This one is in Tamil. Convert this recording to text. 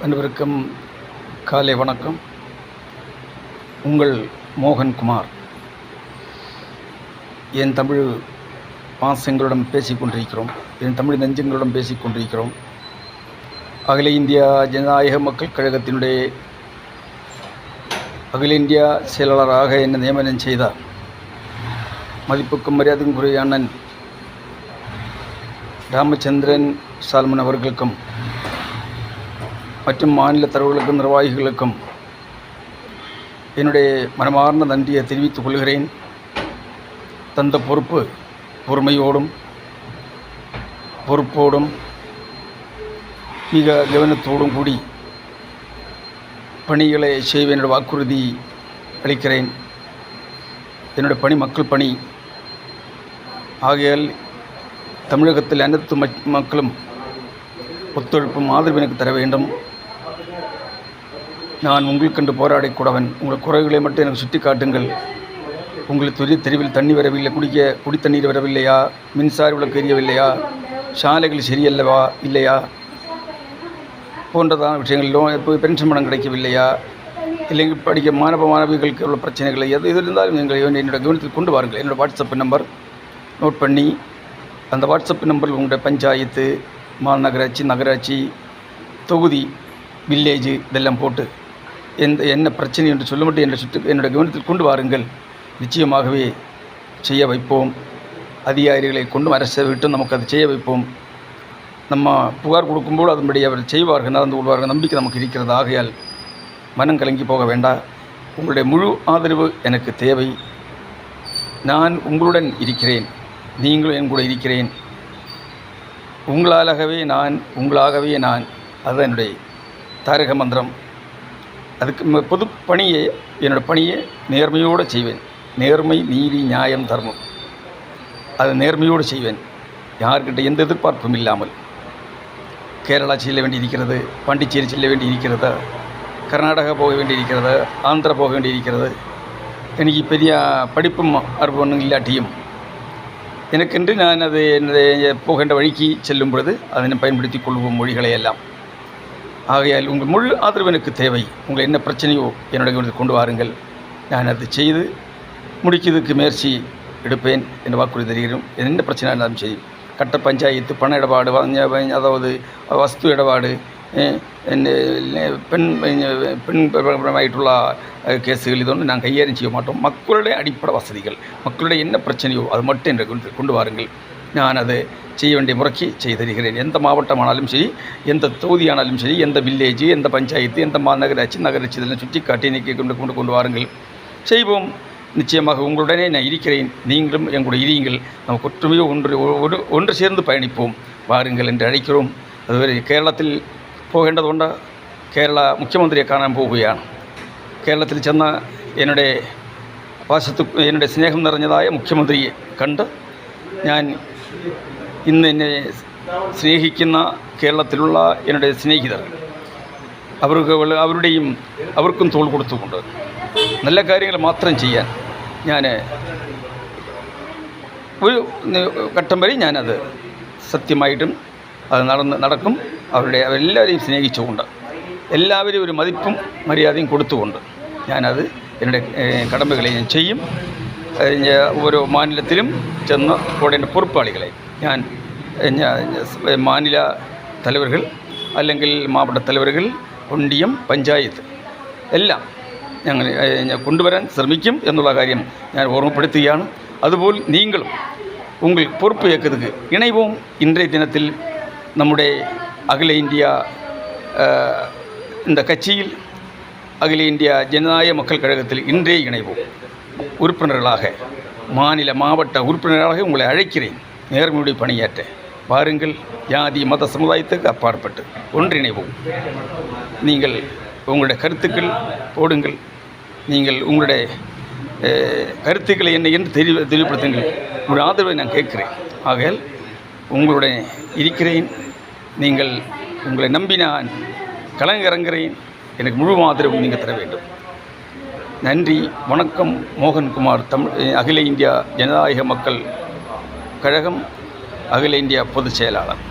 அனைவருக்கும் காலை வணக்கம். உங்கள் மோகன்குமார். என் தமிழ் பாசங்களுடன் பேசிக்கொண்டிருக்கிறோம், என் தமிழ் நெஞ்சங்களுடன் பேசிக்கொண்டிருக்கிறோம். அகில இந்தியா ஜனநாயக மக்கள் கழகத்தினுடைய அகில இந்தியா செயலாளராக என்னை நியமனம் செய்தார் மதிப்புக்கும் மரியாதைக்குரிய அண்ணன் ராமச்சந்திரன் சால்மன் அவர்களுக்கும் மற்றும் மாநில தலைவர்களுக்கும் நிர்வாகிகளுக்கும் என்னுடைய மனமார்ந்த நன்றியை தெரிவித்துக் கொள்கிறேன். தந்த பொறுப்பு பொறுமையோடும் பொறுப்போடும் மிக கவனத்தோடும் கூடி பணிகளை செய்வேன் என்ற வாக்குறுதி அளிக்கிறேன். என்னுடைய பணி மக்கள் பணி ஆகையால் தமிழகத்தில் அனைத்து மக்களும் ஒத்துழைப்பும் ஆதரவு எனக்கு தர வேண்டும். நான் உங்களுக்கென்று போராடக்கூடவன். உங்கள் குறைகளை மட்டும் எனக்கு சுட்டி காட்டுங்கள். உங்களுக்கு துரிய தெருவில் தண்ணி வரவில்லை, குடி தண்ணீர் வரவில்லையா, மின்சார விளக்கு எரியவில்லையா, சாலைகள் சரியல்லவா இல்லையா போன்றதான விஷயங்களிலும் இப்போ பென்ஷன் பணம் கிடைக்கவில்லையா, இல்லைங்க படிக்க மாணவிகளுக்கு உள்ள பிரச்சனைகளை எது இருந்தாலும் நீங்கள் என்னோட கவனத்தில் கொண்டு வாருங்கள். என்னோடய வாட்ஸ்அப் நம்பர் நோட் பண்ணி அந்த வாட்ஸ்அப் நம்பரில் உங்களுடைய பஞ்சாயத்து, மாநகராட்சி, நகராட்சி, தொகுதி, வில்லேஜ் இதெல்லாம் போட்டு என்ன பிரச்சனை என்று சொல்ல மட்டும் என்னுடைய கவனத்தில் கொண்டு வாருங்கள். நிச்சயமாகவே செய்ய வைப்போம். அதிகாரிகளை கொண்டும் அரசை விட்டு நமக்கு அதை செய்ய வைப்போம். நம்ம புகார் கொடுக்கும்போது அதன்படி அவர் செய்வார்கள், நடந்து கொள்வார்கள், நம்பிக்கை நமக்கு இருக்கிறது. ஆகையால் மனம் கலங்கி போக வேண்டாம். உங்களுடைய முழு ஆதரவு எனக்கு தேவை. நான் உங்களுடன் இருக்கிறேன், நீங்களும் என் கூட இருக்கிறேன். உங்களாகவே நான் அதுதான் என்னுடைய தாரக மந்திரம். அதுக்கு பொது பணியை என்னோடய பணியை நேர்மையோடு செய்வேன். நேர்மை, நீதி, நியாயம், தர்மம் அதை நேர்மையோடு செய்வேன். யார்கிட்ட எந்த எதிர்பார்ப்பும் இல்லாமல். கேரளா செல்ல வேண்டியிருக்கிறது, பாண்டிச்சேரி செல்ல வேண்டியிருக்கிறதா, கர்நாடகா போக வேண்டியிருக்கிறது, ஆந்திரா போக வேண்டியிருக்கிறது. எனக்கு பெரிய படிப்பும் அனுபவம் இல்லாட்டியும் எனக்கென்று நான் அது என்னுடைய போகின்ற வழிக்கு செல்லும் பொழுது அதனை பயன்படுத்தி கொள்வோம் மொழிகளை எல்லாம். ஆகையால் உங்கள் முழு ஆதரவு எனக்கு தேவை. உங்கள் என்ன பிரச்சனையோ என்னுடைய கொண்டு வாருங்கள். நான் அதை செய்து முடிக்கிறதுக்கு முயற்சி எடுப்பேன் என்று வாக்குறுதி தருகிறேன். என்ன பிரச்சனை இருந்தாலும் சரி, கட்ட பஞ்சாயத்து, பண இடபாடு, அதாவது வஸ்து இடபாடு, பெண்மாയിട്ടുള്ള கேஸுகள் இதொன்று நான் கையாளும் செய்ய மாட்டோம். மக்களுடைய அடிப்படை வசதிகள், மக்களுடைய என்ன பிரச்சனையோ அது மட்டும் என்று கொண்டு வாருங்கள். நான் அதை செய்ய வேண்டிய முறைக்கு செய்து தருகிறேன். எந்த மாவட்டமானாலும் சரி, எந்த தொகுதியானாலும் சரி, எந்த வில்லேஜ், எந்த பஞ்சாயத்து, எந்த நகராட்சி இதெல்லாம் சுற்றி காட்டி இன்றைக்கி கொண்டு வாருங்கள். செய்வோம். நிச்சயமாக உங்களுடனே நான் இருக்கிறேன். நீங்களும் எங்களுடைய இருங்கள். நமக்கு ஒற்றுமையோ ஒன்று சேர்ந்து பயணிப்போம் வாருங்கள் என்று அழைக்கிறோம். അതുവരെ കേരളത്തിൽ പോകേണ്ടതുകൊണ്ട് കേരള മുഖ്യമന്ത്രിയെ കാണാൻ പോവുകയാണ്. കേരളത്തിൽ ചെന്ന என்னுடைய സ്നേഹം നിറഞ്ഞതായ മുഖ്യമന്ത്രിയെ കണ്ട് ഞാൻ ഇന്ന് എന്നെ സ്നേഹിക്കുന്ന കേരളത്തിലുള്ള என்னுடைய സ്നേഹിതർ അവർക്കും തോൾ കൊടുത്തുകൊണ്ട് നല്ല കാര്യങ്ങൾ മാത്രം ചെയ്യാൻ ഞാൻ ഒരു ഘട്ടം വരെ ഞാനത് സത്യമായിട്ടും അത് നടക്കും. അവരെല്ലാവരെയും സ്നേഹിച്ചുകൊണ്ട്, എല്ലാവരും ഒരു മതിപ്പും മര്യാദയും കൊടുത്തുകൊണ്ട് ഞാനത് എൻ്റെ കടമകളെ ഞാൻ ചെയ്യും. ഓരോ മാநிலத்திலும் ചെന്ന് പോടേണ്ട പൊறுப்பாளிകളെ ഞാൻ മാநில தலைவர்கள் അല്ലെങ്കിൽ മാവട്ട தலைவர்கள், ഒണ്ടിയം, പഞ്ചായത്ത് എല്ലാം ഞങ്ങൾ കൊണ്ടുവരാൻ ശ്രമിക്കും എന്നുള്ള കാര്യം ഞാൻ ഓർമ്മപ്പെടുത്തുകയാണ്. അതുപോലെ நீங்களும் உங்கள் பொறுப்பு ஏற்கிறதுக்கு இணைவோம். இன்றைய தினத்தில் நம்முடைய அகில இந்தியா இந்த கட்சியில் அகில இந்தியா ஜனநாயக மக்கள் கழகத்தில் இன்றே இணைவோம். உறுப்பினர்களாக, மாநில மாவட்ட உறுப்பினர்களாக உங்களை அழைக்கிறேன். நேர்மையுடைய பணியாற்ற பாருங்கள். ஜாதி மத சமுதாயத்துக்கு அப்பாற்பட்டு ஒன்றிணைவோம். நீங்கள் உங்களுடைய கருத்துக்கள் போடுங்கள். நீங்கள் உங்களுடைய கருத்துக்களை என்ன என்று தெளிவுபடுத்துங்கள். உங்களுடைய ஆதரவை நான் கேட்கிறேன். ஆகையால் உங்களுடன் இருக்கிறேன். உங்களை நம்பி நான் களங்கிறங்குகிறேன். எனக்கு முழு ஆதரவு நீங்கள் தர வேண்டும். நன்றி, வணக்கம். மோகன்குமார், அகில இந்தியா ஜனநாயக மக்கள் கழகம், அகில இந்தியா பொதுச் செயலாளர்.